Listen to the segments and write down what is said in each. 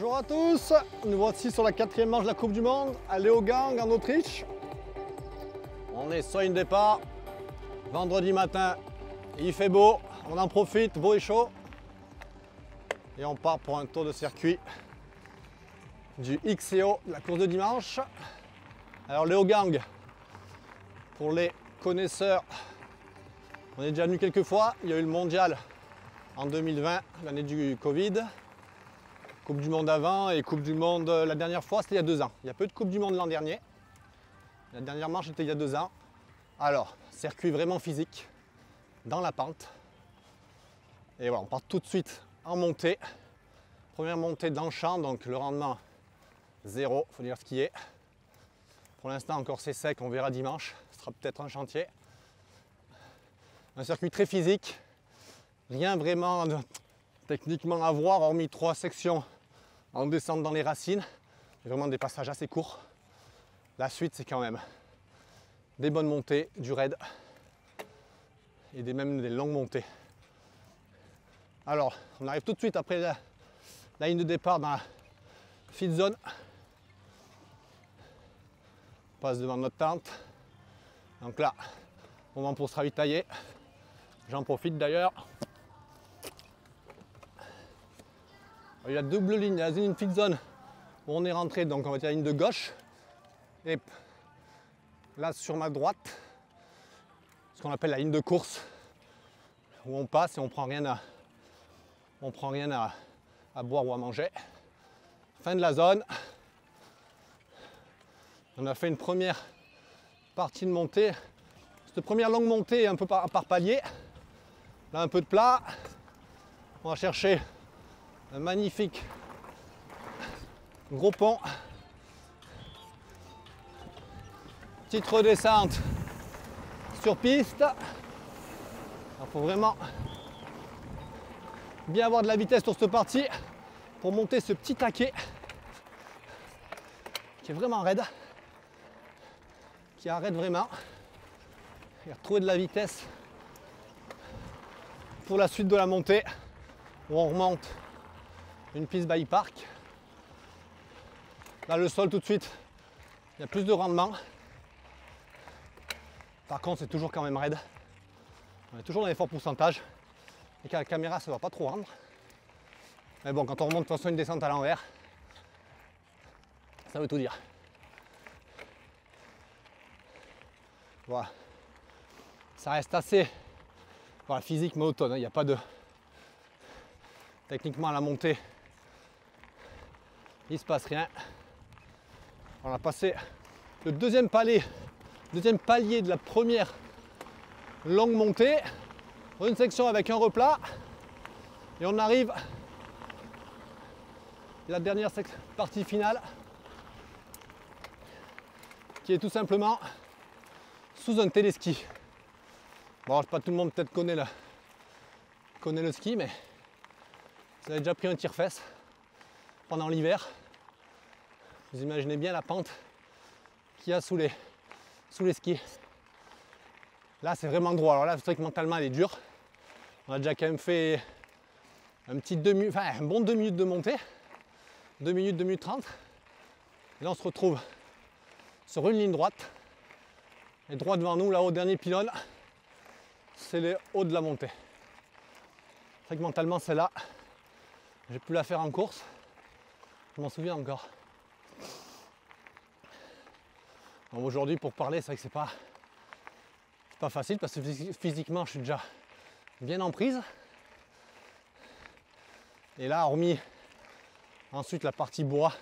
Bonjour à tous, nous voici sur la 4e manche de la Coupe du Monde à Leogang en Autriche. On est sur une départ, vendredi matin, il fait beau, on en profite, beau et chaud. Et on part pour un tour de circuit du XCO, la course de dimanche. Alors Leogang, pour les connaisseurs, on est déjà venu quelques fois, il y a eu le mondial en 2020, l'année du Covid. Coupe du Monde avant et Coupe du Monde la dernière fois, c'était il y a 2 ans. Il y a peu de Coupe du Monde l'an dernier. La dernière manche était il y a 2 ans. Alors, circuit vraiment physique, dans la pente. Et voilà, on part tout de suite en montée. Première montée dans le champ, donc le rendement 0, il faut dire skier. Pour l'instant, encore c'est sec, on verra dimanche. Ce sera peut-être un chantier. Un circuit très physique. Rien vraiment techniquement à voir, hormis 3 sections en descente dans les racines. Vraiment des passages assez courts. La suite, c'est quand même des bonnes montées, du raid et même des longues montées. Alors, on arrive tout de suite après la ligne de départ dans la feed zone. On passe devant notre tente. Donc là, moment pour se ravitailler. J'en profite d'ailleurs. Il y a double ligne, il y a une feed zone où on est rentré, donc on va dire la ligne de gauche. Et là sur ma droite, ce qu'on appelle la ligne de course, où on passe et on prend rien à boire ou à manger. Fin de la zone. On a fait une première partie de montée. Cette première longue montée un peu par palier. Là un peu de plat. On va chercher un magnifique gros pont. Petite redescente sur piste. Il faut vraiment bien avoir de la vitesse sur cette partie pour monter ce petit taquet qui est vraiment raide, qui arrête vraiment, et retrouver de la vitesse pour la suite de la montée où on remonte une piste bike park. Là le sol tout de suite, il y a plus de rendement. Par contre c'est toujours quand même raide. On est toujours dans les forts pourcentages. Et qu'à la caméra ça ne va pas trop rendre. Mais bon, quand on remonte de toute façon une descente à l'envers, ça veut tout dire. Voilà. Ça reste assez physique monotone. Il n'y a pas de... Techniquement à la montée, il ne se passe rien. On a passé le deuxième palier de la première longue montée, dans une section avec un replat, et on arrive à la dernière partie finale, qui est tout simplement sous un téléski. Bon, pas tout le monde peut-être connaît le ski, mais vous avez déjà pris un tire-fesse pendant l'hiver. Vous imaginez bien la pente qu'il y a sous les skis. Là, c'est vraiment droit. Alors là, c'est vrai que mentalement, elle est dure. On a déjà quand même fait un bon 2 minutes de montée. 2 minutes, 2 minutes 30. Et là, on se retrouve sur une ligne droite. Et droit devant nous, là, au dernier pylône, c'est les hauts de la montée. C'est vrai que mentalement, celle-là, j'ai pu la faire en course. Je m'en souviens encore. Aujourd'hui, pour parler, c'est vrai que c'est pas facile parce que physiquement, je suis déjà bien en prise. Et là, hormis ensuite la partie bois,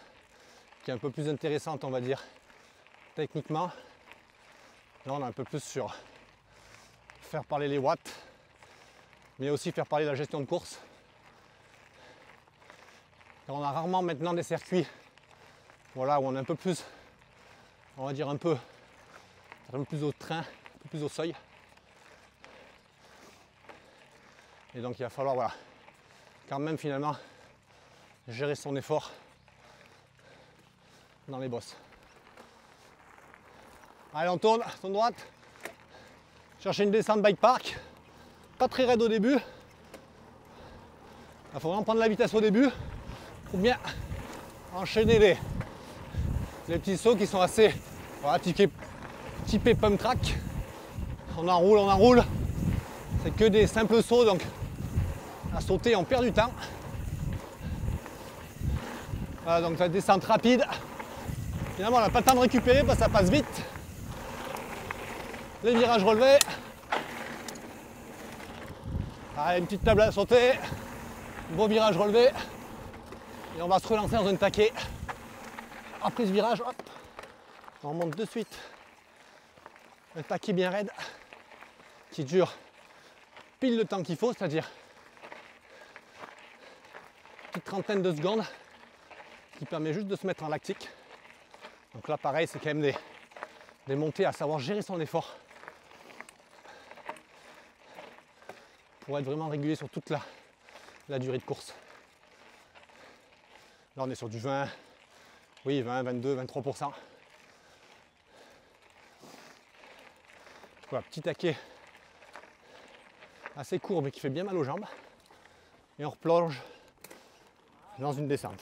qui est un peu plus intéressante, on va dire, techniquement. Là, on est un peu plus sur faire parler les watts, mais aussi faire parler la gestion de course. Et on a rarement maintenant des circuits, voilà, où on est un peu plus, on va dire un peu plus au train, un peu plus au seuil. Et donc il va falloir, voilà, quand même finalement gérer son effort dans les bosses. Allez, on tourne droite, chercher une descente bike park, pas très raide au début. Il faut vraiment prendre la vitesse au début pour bien enchaîner les petits sauts qui sont assez voilà, typés pump track. On enroule. C'est que des simples sauts, donc à sauter on perd du temps. Voilà, donc la descente rapide. Finalement on n'a pas le temps de récupérer parce que ça passe vite. Les virages relevés. Allez, une petite table à sauter. Beau virage relevé. Et on va se relancer dans un taquet. Après ce virage, hop, on remonte de suite. Un taquet bien raide qui dure pile le temps qu'il faut, c'est-à-dire une petite trentaine de secondes qui permet juste de se mettre en lactique. Donc là pareil, c'est quand même des montées à savoir gérer son effort pour être vraiment régulier sur toute la durée de course. Là on est sur du 20, oui 20, 22, 23%. Voilà, petit taquet assez court mais qui fait bien mal aux jambes. Et on replonge dans une descente.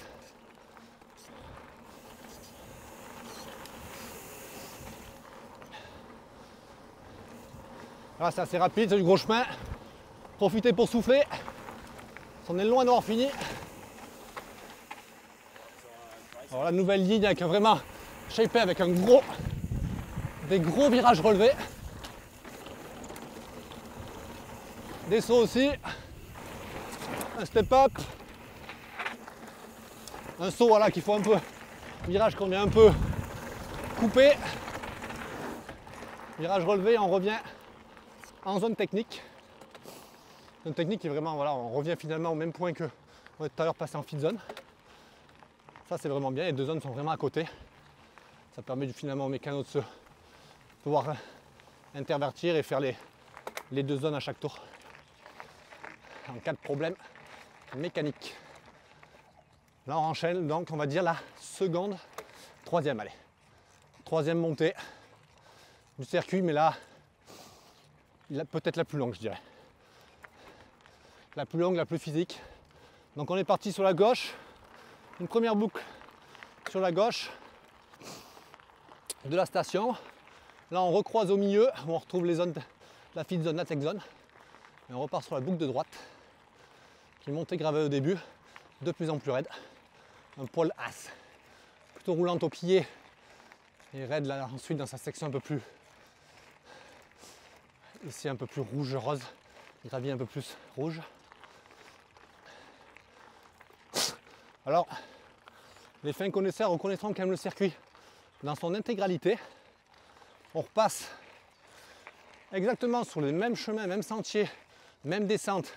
Là c'est assez rapide, c'est du gros chemin. Profitez pour souffler. On est loin d'avoir fini. Alors la nouvelle ligne avec vraiment shapé avec des gros virages relevés. Des sauts aussi. Un step up. Un saut voilà qu'il faut un peu. Virage qu'on vient un peu couper. Virage relevé, on revient en zone technique. Zone technique qui est vraiment voilà, on revient finalement au même point que on est tout à l'heure passé en fit zone. Ça c'est vraiment bien, les deux zones sont vraiment à côté. Ça permet finalement au mécano de se pouvoir intervertir et faire les deux zones à chaque tour. En cas de problème mécanique. Là on enchaîne donc on va dire la troisième allez. Troisième montée du circuit, mais là peut-être la plus longue je dirais. La plus longue, la plus physique. Donc on est parti sur la gauche. Une première boucle sur la gauche de la station. Là on recroise au milieu, où on retrouve les zones, la fit zone, la tech zone. Et on repart sur la boucle de droite, qui est montée gravée au début, de plus en plus raide. Un poil as, plutôt roulante au pied et raide là ensuite dans sa section un peu plus, ici un peu plus rouge-rose, gravier un peu plus rouge. Alors, les fins connaisseurs reconnaîtront quand même le circuit dans son intégralité. On repasse exactement sur les mêmes chemins, mêmes sentiers, même descente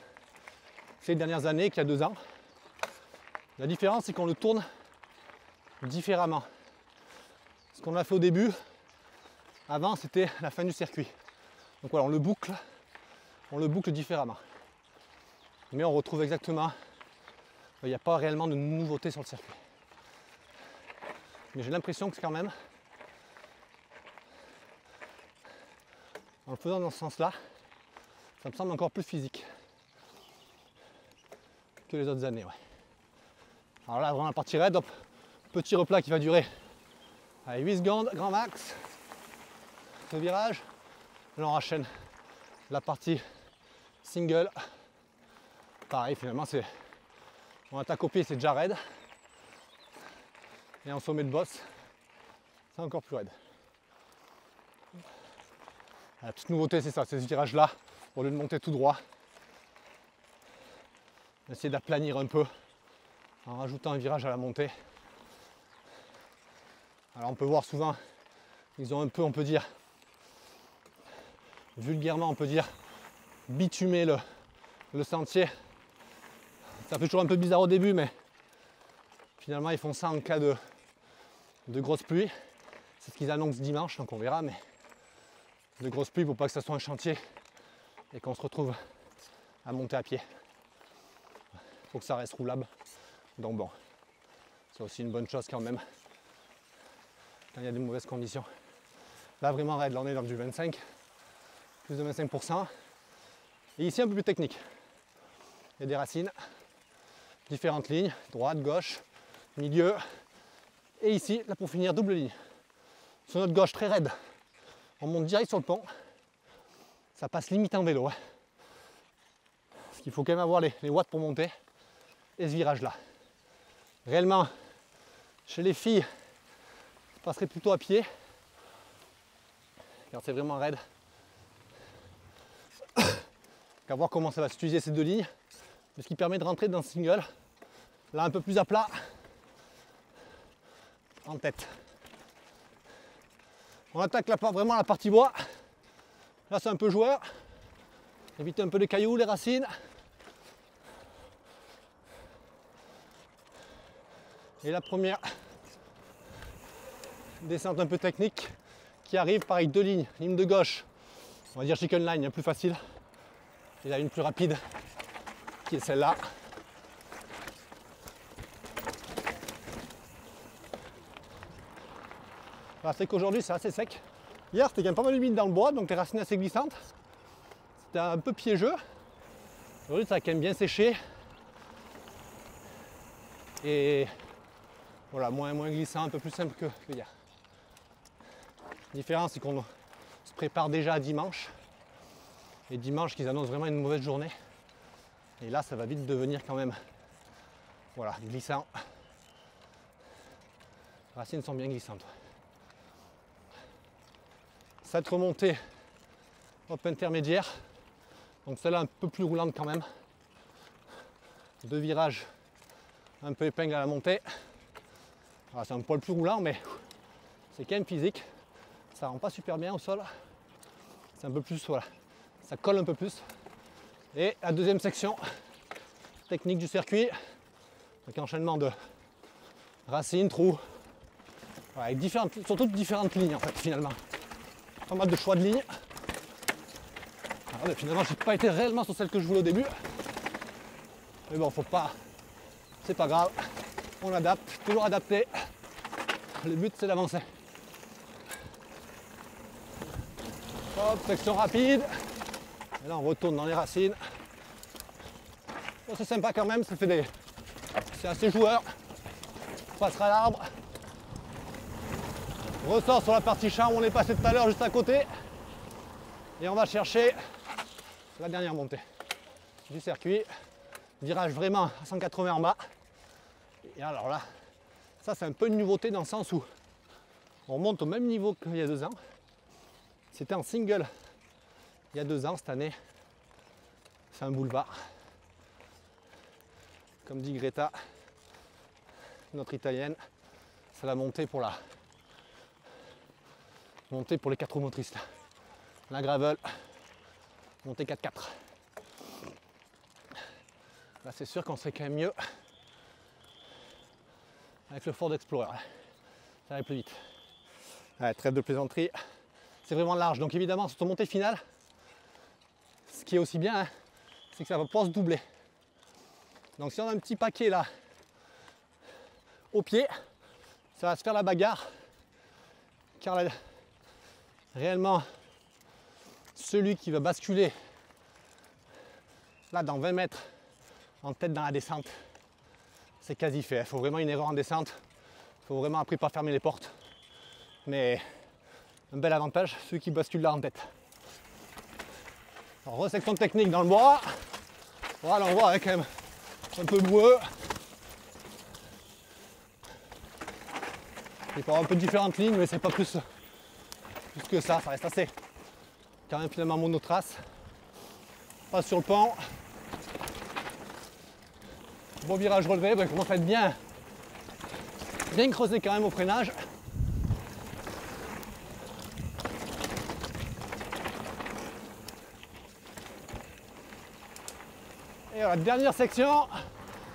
ces dernières années qu'il y a 2 ans. La différence, c'est qu'on le tourne différemment. Ce qu'on a fait au début, avant, c'était la fin du circuit. Donc voilà, on le boucle différemment. Mais on retrouve exactement, il n'y a pas réellement de nouveauté sur le circuit. Mais j'ai l'impression que quand même, en le faisant dans ce sens-là, ça me semble encore plus physique que les autres années. Ouais. Alors là, vraiment la partie raide, hop, petit replat qui va durer allez, 8 secondes, grand max. Ce virage. Là, on enchaîne la partie single. Pareil, finalement, on attaque au pied, c'est déjà raide. Et en sommet de boss, c'est encore plus raide. La petite nouveauté, c'est ça, c'est ce virage-là, au lieu de monter tout droit. On essaie d'aplanir un peu en rajoutant un virage à la montée. Alors on peut voir souvent, ils ont un peu, on peut dire, vulgairement on peut dire, bitumé le sentier. Ça fait toujours un peu bizarre au début, mais finalement ils font ça en cas de grosses pluies. C'est ce qu'ils annoncent dimanche, donc on verra, mais de grosses pluies pour pas que ça soit un chantier et qu'on se retrouve à monter à pied. Il faut que ça reste roulable. Donc bon, c'est aussi une bonne chose quand même quand il y a des mauvaises conditions. Là vraiment raide, là on est dans du 25, plus de 25%. Et ici un peu plus technique. Il y a des racines, différentes lignes, droite, gauche, milieu, Et ici, là pour finir, double ligne. Sur notre gauche, très raide. On monte direct sur le pont. Ça passe limite en vélo. Hein. Parce qu'il faut quand même avoir les watts pour monter. Et ce virage-là. Réellement, chez les filles, je passerai plutôt à pied. Car c'est vraiment raide. On va voir comment ça va s'utiliser ces deux lignes. Ce qui permet de rentrer dans le single. Là, un peu plus à plat. En tête. On attaque vraiment la partie bois. Là, c'est un peu joueur. Éviter un peu les cailloux, les racines. Et la première descente un peu technique qui arrive, pareil, deux lignes. Ligne de gauche, on va dire chicken line, plus facile. Et là, une plus rapide, qui est celle-là. C'est qu'aujourd'hui c'est assez sec. Hier c'était quand même pas mal humide dans le bois, donc les racines assez glissantes. C'était un peu piégeux. Aujourd'hui ça a quand même bien séché. Et voilà, moins glissant, un peu plus simple que hier. La différence c'est qu'on se prépare déjà à dimanche. Et dimanche qu'ils annoncent vraiment une mauvaise journée. Et là ça va vite devenir quand même voilà, glissant. Les racines sont bien glissantes. Cette remontée hop, intermédiaire, donc celle-là un peu plus roulante quand même. Deux virages un peu épingle à la montée. C'est un poil plus roulant, mais c'est quand même physique. Ça rend pas super bien au sol. C'est un peu plus, voilà, ça colle un peu plus. Et la deuxième section, technique du circuit, avec enchaînement de racines, trous, voilà, avec surtout différentes lignes en fait finalement. Pas mal de choix de lignes. Finalement, j'ai pas été réellement sur celle que je voulais au début. Mais bon, faut pas. C'est pas grave. On adapte, toujours adapté. Le but, c'est d'avancer. Hop, section rapide. Et là, on retourne dans les racines. Bon, c'est sympa quand même. Ça fait des. C'est assez joueur. On passera l'arbre. On ressort sur la partie champ où on est passé tout à l'heure juste à côté. Et on va chercher la dernière montée du circuit. Virage vraiment à 180 en bas. Et alors là, ça c'est un peu une nouveauté dans le sens où on monte au même niveau qu'il y a 2 ans. C'était en single il y a 2 ans, cette année. C'est un boulevard. Comme dit Greta, notre italienne, c'est la montée pour les 4 roues motrices. La gravel, montée 4x4. Là c'est sûr qu'on serait quand même mieux avec le Ford Explorer. Ça va plus vite. Ouais, trêve de plaisanterie. C'est vraiment large. Donc évidemment, sur ton montée finale, ce qui est aussi bien, hein, c'est que ça va pouvoir se doubler. Donc si on a un petit paquet là au pied, ça va se faire la bagarre. Car là, réellement, celui qui va basculer là dans 20 mètres en tête dans la descente, c'est quasi fait. Il faut vraiment une erreur en descente. Il faut vraiment après pas fermer les portes. Mais un bel avantage, celui qui bascule là en tête. Alors, resection technique dans le bois. Voilà, on voit avec quand même un peu boueux. Il faut avoir un peu différentes lignes, mais c'est pas plus que ça. Ça reste assez quand même finalement monotrace. Pas sur le pont. Bon virage relevé, il commence à être bien creusé quand même au freinage. Et la dernière section,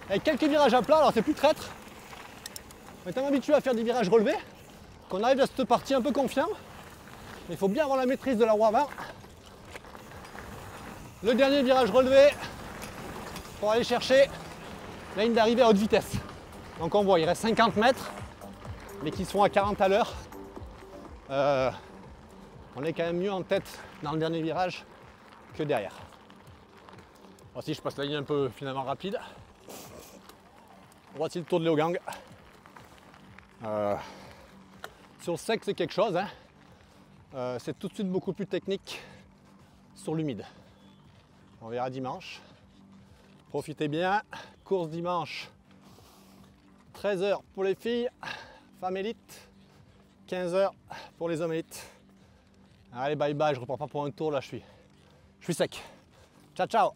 avec quelques virages à plat, alors c'est plus traître. On est tellement habitué à faire des virages relevés qu'on arrive à cette partie un peu confiant. Il faut bien avoir la maîtrise de la roue avant. Le dernier virage relevé pour aller chercher la ligne d'arrivée à haute vitesse. Donc on voit, il reste 50 mètres, mais qui sont à 40 à l'heure. On est quand même mieux en tête dans le dernier virage que derrière. Voici, je passe la ligne un peu finalement rapide. Voici le tour de Léogang. Sur le sec, c'est quelque chose, hein. C'est tout de suite beaucoup plus technique sur l'humide. On verra dimanche. Profitez bien. Course dimanche, 13 h pour les filles, femmes élites, 15 h pour les hommes élites. Allez, bye bye, je repars pas pour un tour là, je suis sec. Ciao, ciao.